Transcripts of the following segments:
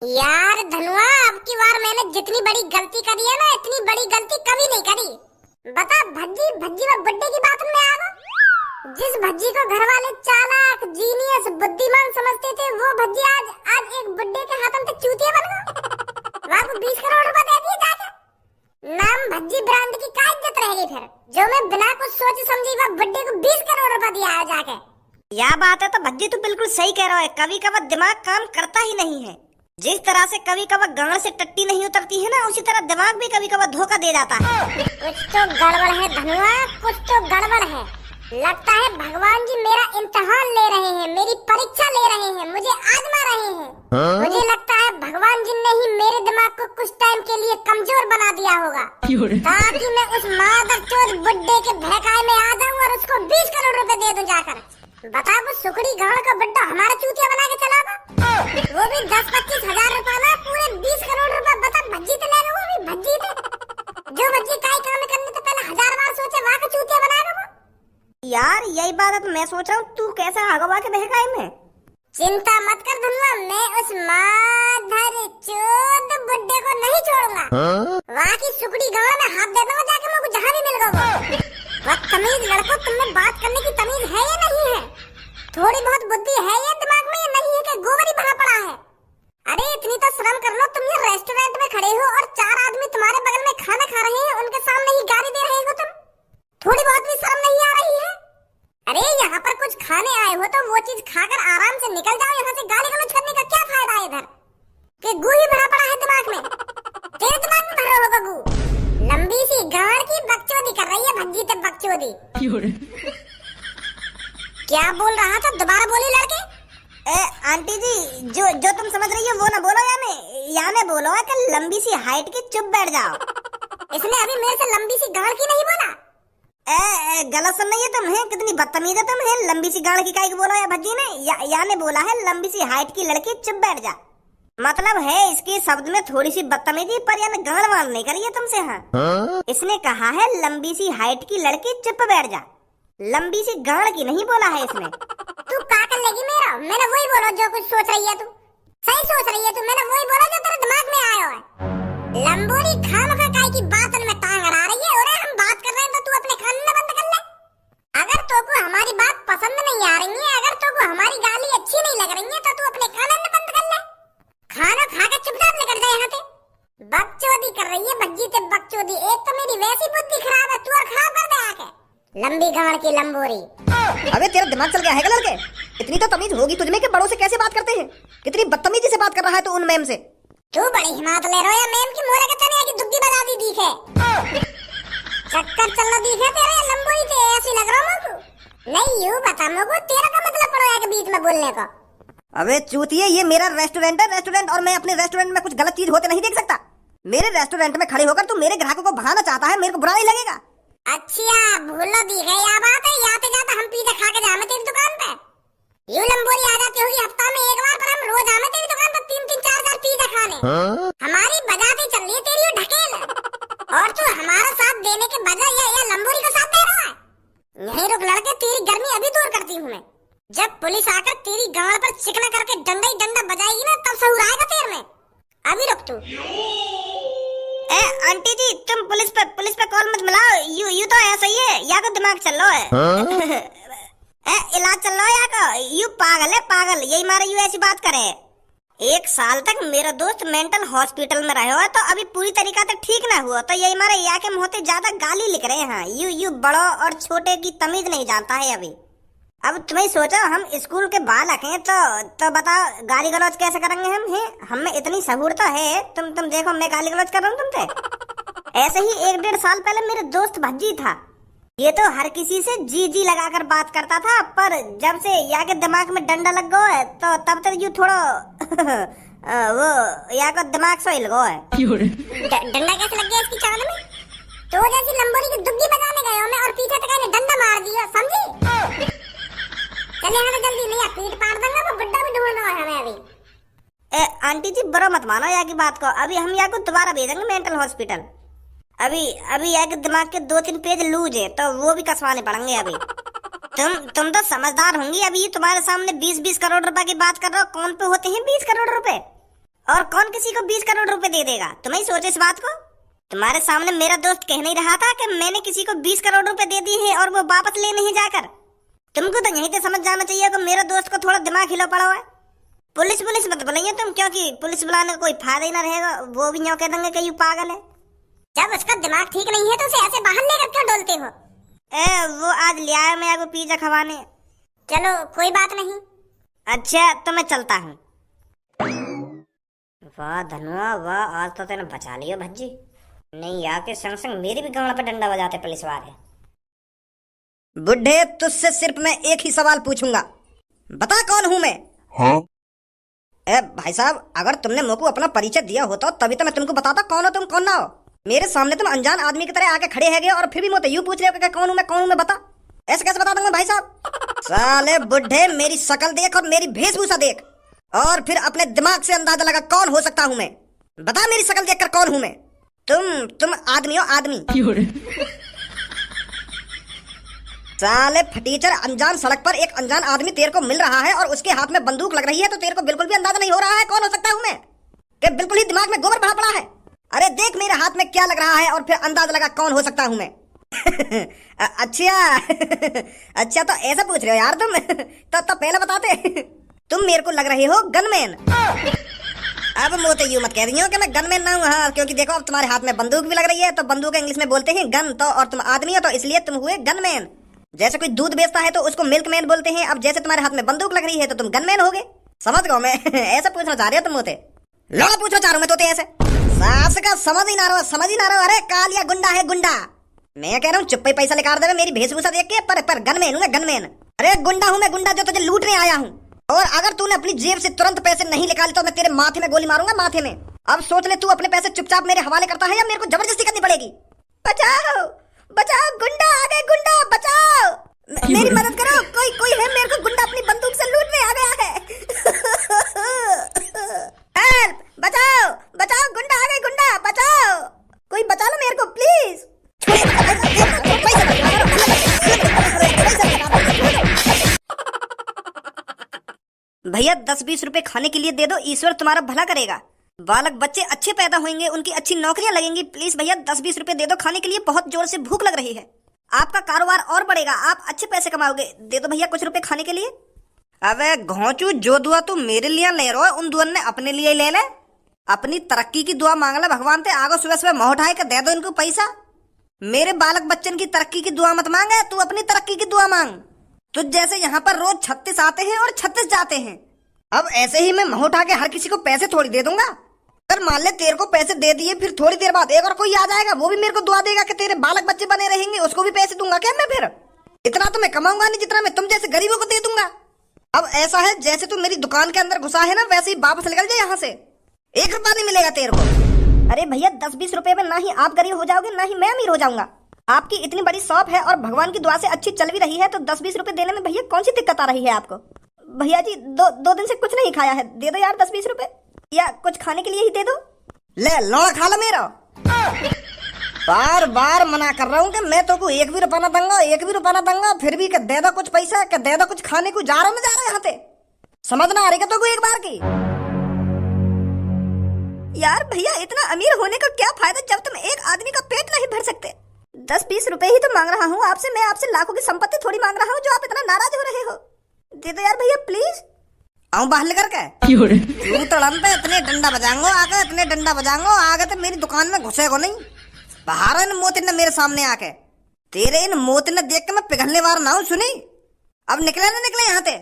यार धनुआ, अब की बार मैंने जितनी बड़ी गलती करी है ना, इतनी बड़ी गलती कभी नहीं करी। बता, भज्जी भज्जी में बर्थडे की बात में आ गया। जिस भज्जी को घर वाले चालाक, जीनियस, बुद्धिमान समझते थे, वो भज्जी आज एक बुड्ढे के हाथों से चूतिया बन गया। वहाँ को 20 करोड़ रुपए दे दिए जाके। नाम भज्जी ब्रांड की क्या इज्जत रहेगी फिर, जो मैं बिना कुछ सोच समझी वह बुड्ढे को 20 करोड़ रुपए दिया है जाके। यह बात है तो भज्जी तू बिल्कुल सही कह रहा है। कभी कभी दिमाग काम करता ही नहीं है। जिस तरह से कभी कभी गांड से टट्टी नहीं उतरती है ना, उसी तरह दिमाग भी कभी कभी धोखा दे जाता है। कुछ तो गड़बड़ है धनुआ, कुछ तो गड़बड़ है। लगता है भगवान जी मेरा इम्तिहान ले रहे हैं, मेरी परीक्षा ले रहे हैं, मुझे आजमा रहे हैं। मुझे लगता है भगवान जी ने ही मेरे दिमाग को कुछ टाइम के लिए कमजोर बना दिया होगा, ताकि मैं उस मादरचोद बुड्ढे के बहकाए में आ जाऊं और उसको 20 करोड़ रुपए दे दूं जाकर। बता, वो सुकड़ी गांव का बुड्ढा हमारा चूतिया बना के चला था, वो भी 10-25 हजार रुपए ना, पूरे 20 करोड़ रुपए। बता, भज्जी तो ले गया, वो भी भज्जी थे। जो भज्जी काई काम करने से पहले 1000 बार सोचे, वहाँ का चूतिया बनाएगा वो। यार यही बात है तो मैं सोच रहा हूँ तू कैसे हगवा के बहकाए में। चिंता मत कर धनुआ, मैं उस मादरचोद बुड्ढे को नहीं छोड़ूंगा। वहाँ की सुकड़ी गांव में हाथ दे दूंगा जाके, मुझे जहाँ भी मिल गया वो। बदतमीज लड़कों, तुमने बात करने की तमीज है या नहीं है? थोड़ी बहुत बुद्धि है या दिमाग में, या नहीं है कि गोबर ही भरा पड़ा है? अरे इतनी तो शर्म कर लो, तुम ये रेस्टोरेंट में खड़े हो और 4 आदमी तुम्हारे बगल में खाना खा रहे हैं, उनके सामने ही गाली दे रहे हो तुम। थोड़ी बहुत भी शर्म नहीं आ रही है? अरे यहाँ पर कुछ खाने आए हो तो वो चीज खाकर आराम से निकल जाओ यहाँ से। गाली गलौज करने का क्या फायदा है इधर, कि गू ही भरा पड़ा है दिमाग में। तेरे दिमाग में भरा होगा गू। लंबी सी गाड़ की बकचोदी कर रही है भज्जी ते बकचोदी। क्या बोल रहा था, दोबारा बोली लड़के। आंटी जी, जो तुम समझ रही हो वो ना बोलो, याने बोलो है कि लंबी सी हाइट की, चुप बैठ जाओ। इसने अभी मेरे से लंबी सी गाड़ की नहीं बोला। गलत सुन रही है तुम, है कितनी बदतमीज है तुम, है लंबी सी गाड़ की काई को बोलो। या भज्जी ने याने बोला है लंबी सी हाइट की लड़की, चुप बैठ जा। मतलब है इसके शब्द में थोड़ी सी बदतमीजी, पर यानी गाड़ वाड़ नहीं करी है तुमसे। हाँ, इसने कहा है लंबी सी हाइट की लड़की, चुप बैठ जा। लंबी सी गाड़ की नहीं बोला है इसने। तू क्या कर लेगी मेरा? मैंने वही बोला जो कुछ सोच रही है तू। सही सोच रही है तू, मैंने वही बोला जो तेरे दिमाग में आया है। लंबोरी खामखा काय की बात में टांग अड़ा रही है। और हम बात कर रहे हैं तो तू अपने कान में बंद कर ले। अगर तो को हमारी बात पसंद नहीं आ रही है, अगर तो को हमारी गाली अच्छी नहीं लग रही है, तो तू अपने कान में बंद कर ले। खाना खा के चुपचाप निकल जा यहाँ से। बकचोदी कर रही है भज्जी ते बकचोदी। एक तो मेरी वैसी बुद्धि खराब है, तू और खराब कर दे आके। लंबी गाड़ की लंबोरी। अबे तेरा दिमाग चल गया है क्या लड़के? इतनी तो तमीज होगी तुझमें कि बड़ों से कैसे बात करते हैं। कितनी बदतमीजी से बात कर रहा है तू उन मैम से। तू बड़ी हिम्मत ले रहा है, मैम की मोरे के तने की दुग्गी बजा दी दिखे। चक्कर चल रहा दिखे तेरे लंबोरी ते, ऐसी लग रहा मुझको। नहीं यूं बता मुझको, तेरा का मतलब पड़ा है कि बीच में बोलने का। अबे चूतिए, ये मेरा रेस्टोरेंट है, रेस्टोरेंट, और मैं अपने रेस्टोरेंट में कुछ गलत चीज होते नहीं देख सकता। मेरे रेस्टोरेंट में खड़े होकर तू मेरे ग्राहकों को भगाना चाहता है, मेरे को बुरा नहीं लगेगा। अच्छा भूलो दी है या बात है, याते जाते हम पिज्जा खा के जामे तेरी दुकान पे। यू लंबोरी आ जाती होगी हफ्ता में एक बार, पर हम रोज आमे तेरी दुकान पर 3-3, 4-4 पिज्जा खाने। हमारी बजाती चल रही है तेरी ढकेल, और तू हमारा साथ देने के बजाय या लंबोरी का साथ दे रहा है। यहीं रुक लड़के, तेरी गर्मी अभी दूर करती हूँ मैं। जब पुलिस आकर तेरी गाड़ पर चिकना करके डंडा ही डंडा बजाएगी ना, तब सहूर आएगा तेरे में। अभी रुक तू। आंटी जी, तुम पुलिस पे कॉल मत मिलाओ। यू तो ऐसा ही है, या तो दिमाग चल रहा है। इलाज चल रहा है या का, यू पागल है पागल, यही मारे यू ऐसी बात करे। 1 साल तक मेरा दोस्त मेंटल हॉस्पिटल में रहे हो, तो अभी पूरी तरीका से ठीक ना हुआ, तो यही मारे या के मुँह ज्यादा गाली लिख रहे हैं। यू बड़ों और छोटे की तमीज नहीं जानता है अभी। अब तुम्हें सोचो, हम स्कूल के बालक हैं, तो बताओ गाली गलौज कैसे करेंगे हम? हैं हम में इतनी सहूर तो है। तुम देखो, मैं गाली गलौज कर रहा हूँ तुमसे। ऐसे ही 1-1.5 साल पहले मेरे दोस्त भज्जी था, ये तो हर किसी से जी लगाकर बात करता था, पर जब से या के दिमाग में डंडा लग गया है, तो तब तक यू थोड़ा वो या का दिमाग सो हिल गया है। डंडा कैसे लग गया इसकी चाल में? तो जैसी लंबोरी की दुग्गी बजाने गए हो मैं, और पीछे तक आने डंडा मार दिया, समझी? चले हमें जल्दी, नहीं पीठ पाड़ दूंगा, वो बुड्ढा भी ढूंढना है हमें अभी। आंटी जी बुरा मत मानो या की बात को, अभी हम या को दोबारा भेजेंगे मेंटल हॉस्पिटल। अभी या के दिमाग के 2-3 पेज लूज है, तो वो भी कसवाने पड़ेंगे अभी। तुम तो समझदार होंगी। अभी तुम्हारे सामने 20-20 करोड़ रुपए की बात कर रहे हो, कौन पे होते हैं 20 करोड़ रुपए? और कौन किसी को 20 करोड़ रुपए दे देगा? तुम्हें ही सोचो इस बात को। तुम्हारे सामने मेरा दोस्त कह नहीं रहा था कि मैंने किसी को 20 करोड़ रुपए दे दिए हैं और वो वापस ले नहीं जाकर। तुमको तो यहीं से समझ जाना चाहिए कि मेरे दोस्त को थोड़ा दिमाग हिला पड़ा हुआ है। पुलिस मत बुलाइए तुम, क्योंकि पुलिस बुलाने का कोई फायदा ही ना रहेगा। वो भी यूं कह देंगे कि यू पागल है। जब उसका दिमाग ठीक नहीं है तो उसे ऐसे बाहर लेकर क्यों डोलते हो? वो आज ले आया मैं आपको पिज्जा खवाने। चलो कोई बात नहीं। अच्छा तो मैं चलता हूँ। वाह धनुआ वाह, आज तो तेने बचा लियो भज्जी। नहीं आके संग संग मेरी भी गांड पे डंडा बजाते पुलिस वाले। बुढ़े तुझसे सिर्फ मैं एक ही सवाल पूछूंगा, बता कौन हूं मैं? हाँ? भाई साहब, अगर तुमने मेरे को अपना परिचय दिया होता तभी तो मैं तुमको बताता कौन हो तुम कौन ना हो। मेरे सामने तुम अनजान आदमी की तरह आके खड़े है और फिर भी मुझे यूं पूछ रहे हो कि कौन हूं मैं बता। ऐसे कैसे बता दूंगा भाई साहब? साले बुढ़े, मेरी शक्ल देख और मेरी वेशभूषा देख और फिर अपने दिमाग से अंदाजा लगा कौन हो सकता हूं मैं। बता मेरी शक्ल देखकर कौन हूं मैं? तुम आदमी हो आदमी। साले फटीचर, अनजान सड़क पर एक अनजान आदमी तेरे को मिल रहा है और उसके हाथ में बंदूक लग रही है तो तेरे को बिल्कुल भी अंदाजा नहीं हो रहा है कौन हो सकता हूं मैं? कि बिल्कुल ही दिमाग में गोबर भरा पड़ा है? अरे देख मेरे हाथ में क्या लग रहा है और फिर अंदाजा लगा कौन हो सकता हूं मैं। अच्छा अच्छा तो ऐसा पूछ रहे हो यार तुम? तो पहले बताते। तुम मेरे को लग रहे हो गनमैन। अब मोते यूं मत कह रही हो कि मैं गनमैन ना हूँ। हाँ, क्योंकि देखो अब तुम्हारे हाथ में बंदूक भी लग रही है तो बंदूक इंग्लिश में बोलते हैं गन, तो और तुम आदमी हो तो इसलिए तुम हुए गनमैन। जैसे कोई दूध बेचता है तो उसको मिल्कमैन बोलते हैं। अब जैसे तुम्हारे हाथ में बंदूक लग रही है तो तुम गनमैन हो गए। समझ गो मैं। ऐसा पूछना चाह रहे हो तुम मोते? लौड़ा पूछना चाह रहा हूं मैं तोते ऐसे। सास का समझ ही ना रहा। अरे कालिया गुंडा है गुंडा। मैं कह रहा हूँ चुप्पे पैसा निकाल दे मेरी वेशभूषा देख के। पर गनमैन हूँ मैं गनमैन। अरे गुंडा हूँ मैं गुंडा जो तुझे लूटने आया हूँ। और अगर तूने अपनी जेब से तुरंत पैसे नहीं निकाले तो मैं तेरे माथे में गोली मारूंगा, माथे में। अब सोच ले तू अपने पैसे चुपचाप मेरे हवाले करता है या मेरे को जबरदस्ती करनी पड़ेगी। बचाओ बचाओ, गुंडा आ गए, गुंडा बचाओ, मेरी मदद करो। कोई है, मेरे को गुंडा अपनी बंदूक से लूटने आ गया है। हेल्प, बचाओ बचाओ, गुंडा आ गए, गुंडा बचाओ, कोई बचा लो मेरे को प्लीज। भैया 10-20 रुपए खाने के लिए दे दो, ईश्वर तुम्हारा भला करेगा। बालक बच्चे अच्छे पैदा होंगे, उनकी अच्छी नौकरियां लगेंगी। प्लीज भैया 10-20 रुपए दे दो खाने के लिए, बहुत जोर से भूख लग रही है। आपका कारोबार और बढ़ेगा, आप अच्छे पैसे कमाओगे। दे दो भैया कुछ रुपए खाने के लिए। अबे घोंचू, जो दुआ तू मेरे लिए ले रहा है उन दुआ ने अपने लिए ले ले। अपनी तरक्की की दुआ मांग ले भगवान से। आगो सुबह सुबह मोह उठाए के दे दो इनको पैसा। मेरे बालक बच्चन की तरक्की की दुआ मत मांगे, तू अपनी तरक्की की दुआ मांग। तुझ जैसे यहाँ पर रोज 36 आते हैं और 36 जाते हैं। अब ऐसे ही मैं मोह उठा के हर किसी को पैसे थोड़ी दे दूंगा। अगर मान ले तेरे को पैसे दे दिए, फिर थोड़ी देर बाद एक और कोई आ जाएगा, वो भी मेरे को दुआ देगा कि तेरे बालक बच्चे बने रहेंगे, उसको भी पैसे दूंगा क्या मैं? फिर इतना तो मैं कमाऊंगा नहीं जितना मैं तुम जैसे गरीबों को दे दूंगा। अब ऐसा है जैसे तू मेरी दुकान के अंदर घुसा है ना, वैसे ही वापस निकल जाए यहाँ से। 1 रुपया नहीं मिलेगा तेरे को। अरे भैया 10-20 रुपए में ना ही आप गरीब हो जाओगे ना ही मैं अमीर हो जाऊंगा। आपकी इतनी बड़ी शॉप है और भगवान की दुआ से अच्छी चल भी रही है, तो 10-20 रुपए देने में भैया कौन सी दिक्कत आ रही है आपको? भैया जी दो दिन से कुछ नहीं खाया है, दे दो यार 10-20 रुपए, या कुछ खाने के लिए ही दे दो। ले लौड़ा खा लो मेरा। बार बार मना कर रहा हूँ कि मैं तो को 1 भी रुपया ना दूंगा, 1 भी रुपया ना दूंगा, फिर भी दे दो कुछ पैसा, दे दो कुछ खाने को। जा रहा हूँ यहाँ पे, समझना आ रही तो को एक बार की। यार भैया इतना अमीर होने का क्या फायदा जब तुम एक आदमी का पेट नहीं भर सकते। 10-20 रुपए ही तो मांग रहा हूँ आपसे, मैं आपसे लाखों की संपत्ति थोड़ी मांग रहा हूँ जो आप इतना नाराज हो रहे हो। दे दो यार भैया प्लीज। आऊं बाहर लेकर के इतने डंडा बजाऊंगा आके, इतने डंडा बजाऊंगा आगे तो मेरी दुकान में घुसेगो नहीं। बाहर इन मोतिन ने मेरे सामने आके, तेरे इन मोतिन ने देख के मैं पिघलने वाला ना हूं। सुनी, अब निकले ना निकले यहाँ से।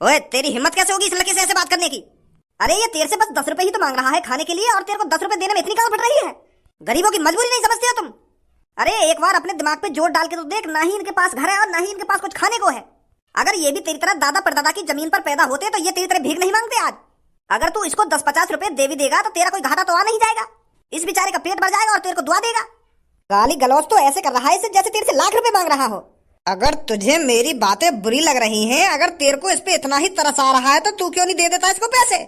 ओए तेरी हिम्मत कैसे होगी इस लड़के से ऐसे बात करने की? अरे ये तेरे से बस 10 रुपए ही तो मांग रहा है खाने के लिए और तेरे को 10 रुपए देने में इतनी कहाँ फट रही है? गरीबों की मजबूरी नहीं समझते हो तुम? अरे एक बार अपने दिमाग पे जोर डाल के तो देख, ना ही इनके पास घर है और ना ही इनके पास कुछ खाने को है। अगर ये भी तेरी तरह दादा परदादा की जमीन पर पैदा होते तो ये तेरी तरह भीख नहीं मांगते आज। अगर तू इसको 10-50 रुपए दे भी देगा तो तेरा कोई घाटा तो आ नहीं जाएगा। इस बेचारे का पेट भर जाएगा और तेरे को दुआ देगा। गाली गलौज तो ऐसे कर रहा है जैसे तेरे से लाख रुपए मांग रहा हो। अगर तुझे मेरी बातें बुरी लग रही हैं, अगर तेरे को इस पे इतना ही तरस आ रहा है तो तू क्यों नहीं दे देता इसको पैसे?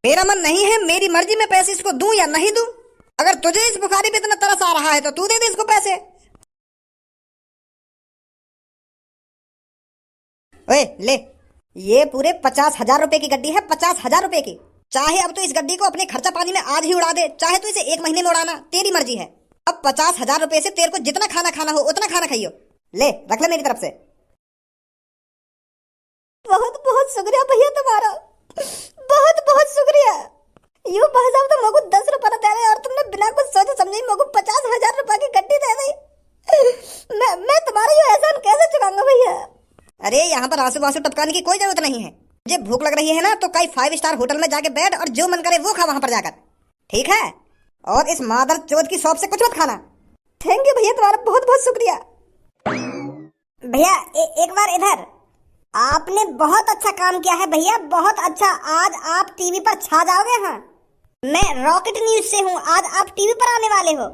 मेरा मन नहीं है, मेरी मर्जी में पैसे इसको दूं या नहीं दूं। अगर तुझे इस बुखारी पे इतना तरस आ रहा है तो तू दे दे इसको पैसे। ओए ले, ये पूरे 50,000 रुपए की गड्डी है, 50,000 रुपए की। चाहे अब तो इस गड्डी को अपने खर्चा पानी में आज ही उड़ा दे, चाहे तो इसे 1 महीने में उड़ाना, तेरी मर्जी है। अब 50,000 रुपए से तेरे को जितना खाना खाना हो उतना खाना खाइयो। ले रख ले मेरी तरफ से। बहुत बहुत शुक्रिया भैया तुम्हारा, बहुत बहुत शुक्रिया। यूं भाई साहब तो मगु 10 रुपए दे रहे और तुमने बिना कुछ सोचे समझे मगु 50,000 रुपए की गड्डी दे दी। मैं तुम्हारा ये एहसान कैसे चुकाऊंगा भैया? अरे यहाँ पर आंसू आंसू टपकाने की कोई जरूरत नहीं है। मुझे भूख लग रही है ना तो कई 5 स्टार होटल में जाके बैठ और जो मन करे वो खा वहां पर जाकर, ठीक है? और इस मादर चौथ की शॉप से कुछ मत खाना। थैंक यू भैया, तुम्हारा बहुत बहुत शुक्रिया। भैया एक बार इधर। आपने बहुत अच्छा काम किया है भैया, बहुत अच्छा। आज आप टीवी पर छा जाओगे। हाँ, मैं रॉकेट न्यूज से हूँ, आज आप टीवी पर आने वाले हो।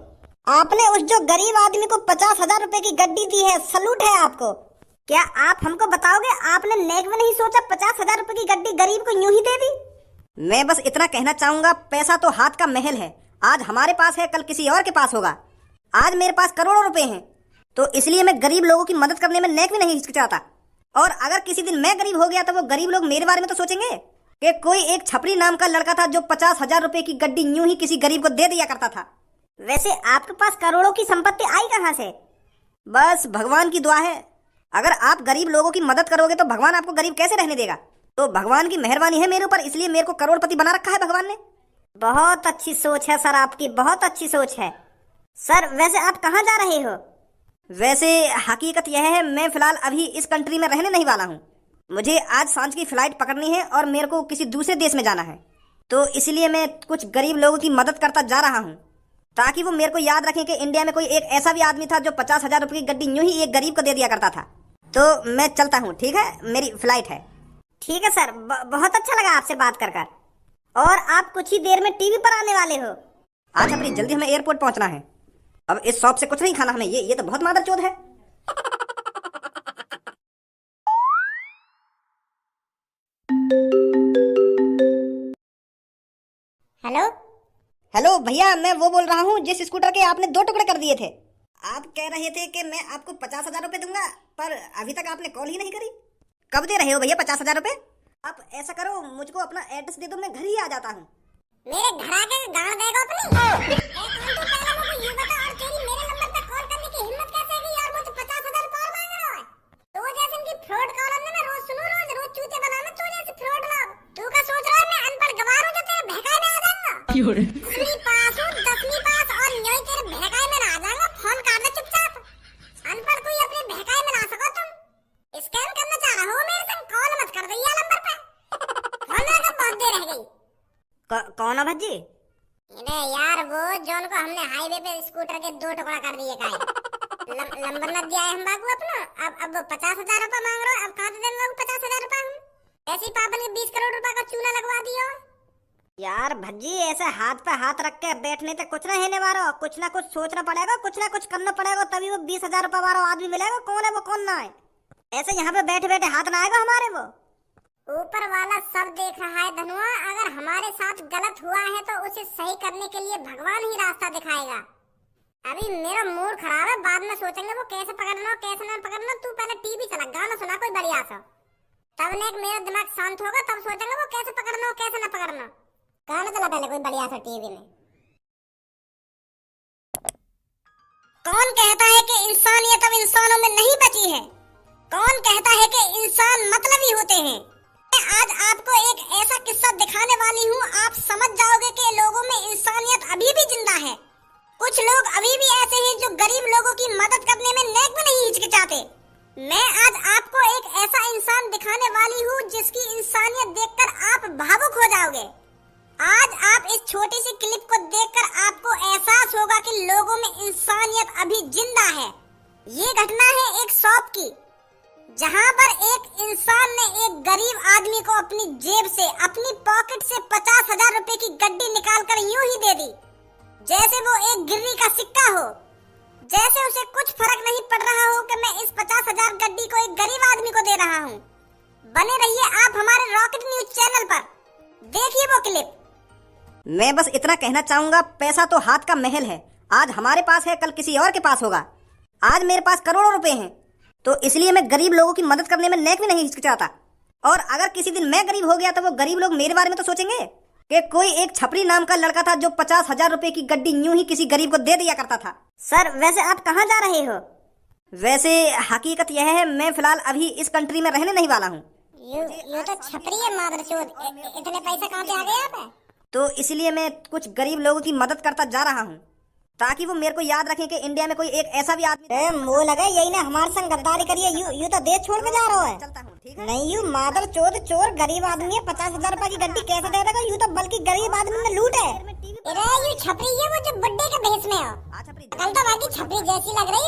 आपने उस जो गरीब आदमी को 50,000 रुपए की गड्डी दी है, सलूट है आपको। क्या आप हमको बताओगे, आपने नेक में नहीं सोचा 50,000 रुपए की गड्डी गरीब को यूं ही दे दी? मैं बस इतना कहना चाहूंगा, पैसा तो हाथ का महल है। आज हमारे पास है, कल किसी और के पास होगा। आज मेरे पास करोड़ों रुपए हैं, तो इसलिए मैं गरीब लोगों की मदद करने में नेक में नहीं हिचकिचाता। और अगर किसी दिन मैं गरीब हो गया तो वो गरीब लोग मेरे बारे में तो सोचेंगे कि कोई एक छपरी नाम का लड़का था जो 50,000 रुपए की गड्डी यूं ही किसी गरीब को दे दिया करता था। वैसे आपके पास करोड़ों की संपत्ति आई कहाँ से? बस भगवान की दुआ है। अगर आप गरीब लोगों की मदद करोगे तो भगवान आपको गरीब कैसे रहने देगा? तो भगवान की मेहरबानी है मेरे ऊपर, इसलिए मेरे को करोड़पति बना रखा है भगवान ने। बहुत अच्छी सोच है सर, आपकी बहुत अच्छी सोच है। सर वैसे आप कहाँ जा रहे हो? वैसे हकीकत यह है, मैं फिलहाल अभी इस कंट्री में रहने नहीं वाला हूँ। मुझे आज सांझ की फ्लाइट पकड़नी है और मेरे को किसी दूसरे देश में जाना है, तो इसलिए मैं कुछ गरीब लोगों की मदद करता जा रहा हूँ, ताकि वो मेरे को याद रखें कि इंडिया में कोई एक ऐसा भी आदमी था जो 50,000 रुपए की गड्डी यूं ही एक गरीब को दे दिया करता था। तो मैं चलता हूँ, ठीक है? मेरी फ्लाइट है। ठीक है सर, बहुत अच्छा लगा आपसे बात कर। और आप कुछ ही देर में टीवी पर आने वाले हो। आज अपनी जल्दी हमें एयरपोर्ट पहुंचना है। अब इस शॉप से कुछ नहीं खाना हमें, ये तो बहुत मादरचोद है। हेलो हेलो भैया, मैं वो बोल रहा हूँ जिस स्कूटर के आपने 2 टुकड़े कर दिए थे। आप कह रहे थे कि मैं आपको 50,000 रुपए दूंगा, पर अभी तक आपने कॉल ही नहीं करी। कब दे रहे हो भैया 50,000 रुपए? आप ऐसा करो, मुझको अपना एड्रेस दे दो, मैं घर ही आ जाता हूँ। मेरे घर आके गाड़ देगा अपनी। तू पहले मुझे ये बता, और तेरी मेरे नंबर पे कॉल करने की हिम्मत कैसे है यार? मुझे 50,000 रुपए और मांग रहा है। तो जैसे इनकी फ्रॉड कॉल मैं रोज सुनूं, रोज चूते बनाना तो जैसे फ्रॉड लोग। तू क्या सोच रहा है मैं अनपढ़ गवार हूं जो तेरे भहकाए में आ जाऊंगा? 10वीं पास हूं, 10वीं पास, और यूं ही तेरे भहकाए में आ जाऊंगा। फोन काट दे चुपचाप। अनपढ़ कोई अपने भहकाए में ना सको तुम। स्कैम करना चाह रहा हो मेरे संग? कॉल मत कर दे ये नंबर पे। फोन लगा, बहुत देर रह गई। कौन है भज्जी? अरे यार वो जॉन को हमने हाईवे पे स्कूटर के 2 टुकड़ा कर दिए का नंबर न दिया है हम बाबू अपना। अब 50,000 रुपए मांग रहे हो। अब कहाँ से देंगे 50,000 रुपए हम? ऐसी पापन के 20 करोड़ रुपए का चूना लगवा दियो। यार भज्जी, ऐसे हाथ पे हाथ रख के बैठने तक कुछ ना होने वाला। कुछ ना कुछ सोचना पड़ेगा, कुछ ना कुछ करना पड़ेगा, तभी वो 20,000 रुपए वाला आदमी मिलेगा। कौन है वो, कौन ना है? ऐसे यहाँ पे बैठे बैठे हाथ ना आएगा हमारे। वो ऊपर वाला सब देख रहा है धनुआ। अगर हमारे साथ गलत हुआ है तो उसे सही करने के लिए भगवान ही रास्ता दिखाएगा। अभी मेरा मूड खराब है, बाद में सोचेंगे वो कैसे पकड़ना कैसे ना पकड़ना। तू पहले टीवी चला, गाना सुना कोई बढ़िया सा, तब ने मेरा दिमाग शांत होगा, तब सोचेंगे वो कैसे पकड़ना कैसे ना पकड़ना। गाना चला पहले कोई बढ़िया सा टीवी में। कौन कहता है कि इंसानियत अब इंसानों में नहीं बची है? कौन कहता है कि इंसान मतलबी होते हैं? मैं आज आपको एक ऐसा किस्सा दिखाने वाली हूँ, आप समझ जाओगे कि लोगों में इंसानियत अभी भी जिंदा है। कुछ लोग अभी भी ऐसे हैं जो गरीब लोगों की मदद करने में नेक में नहीं हिचकिचाते। मैं आज आपको एक ऐसा इंसान दिखाने वाली हूँ जिसकी इंसानियत देखकर आप भावुक हो जाओगे। आज आप इस छोटी सी क्लिप को देखकर आपको एहसास होगा कि लोगों में इंसानियत अभी जिंदा है। ये घटना है एक शॉप की, जहां पर एक इंसान ने एक गरीब आदमी को अपनी जेब से, अपनी पॉकेट से 50,000 रुपए की गड्डी निकालकर यूं ही दे दी जैसे वो एक गिर्री का सिक्का हो। जैसे उसे कुछ फर्क नहीं पड़ रहा हो कि मैं इस 50,000 गड्डी को एक गरीब आदमी को दे रहा हूँ। बने रहिए आप हमारे रॉकेट न्यूज चैनल पर, देखिए वो क्लिप। मैं बस इतना कहना चाहूंगा, पैसा तो हाथ का महल है। आज हमारे पास है, कल किसी और के पास होगा। आज मेरे पास करोड़ों रुपए हैं, तो इसलिए मैं गरीब लोगों की मदद करने में नेक में नहीं हिचकिचाता। और अगर किसी दिन मैं गरीब हो गया तो वो गरीब लोग मेरे बारे में तो सोचेंगे कि कोई एक छपरी नाम का लड़का था जो 50,000 रुपए की गड्डी यूं ही किसी गरीब को दे दिया करता था। सर वैसे आप कहाँ जा रहे हो? वैसे हकीकत यह है, मैं फिलहाल अभी इस कंट्री में रहने नहीं वाला हूँ। यू तो छपरी है मादरचोद। इतने पैसे कहाँ से आ गए आप? तो इसलिए मैं कुछ गरीब लोगों की मदद करता जा रहा हूँ, ताकि वो मेरे को याद रखें कि इंडिया में कोई एक ऐसा भी आदमी मुँह लगे यही ना हमारे संग गद्दारी करिए। यू तो देश छोड़ के जा रहा है। चलता हूँ, ठीक है? नहीं यू मादर चोद चोर गरीब आदमी है। 50,000 रुपए की गड्डी कैसे दे देगा? यू तो बल्कि गरीब आदमी ने लूट है। अरे यू छपरी है वो जो बड्डे के भेष में हो। हाँ, छपरी। कल तो बाकी छपरी जैसी लग रही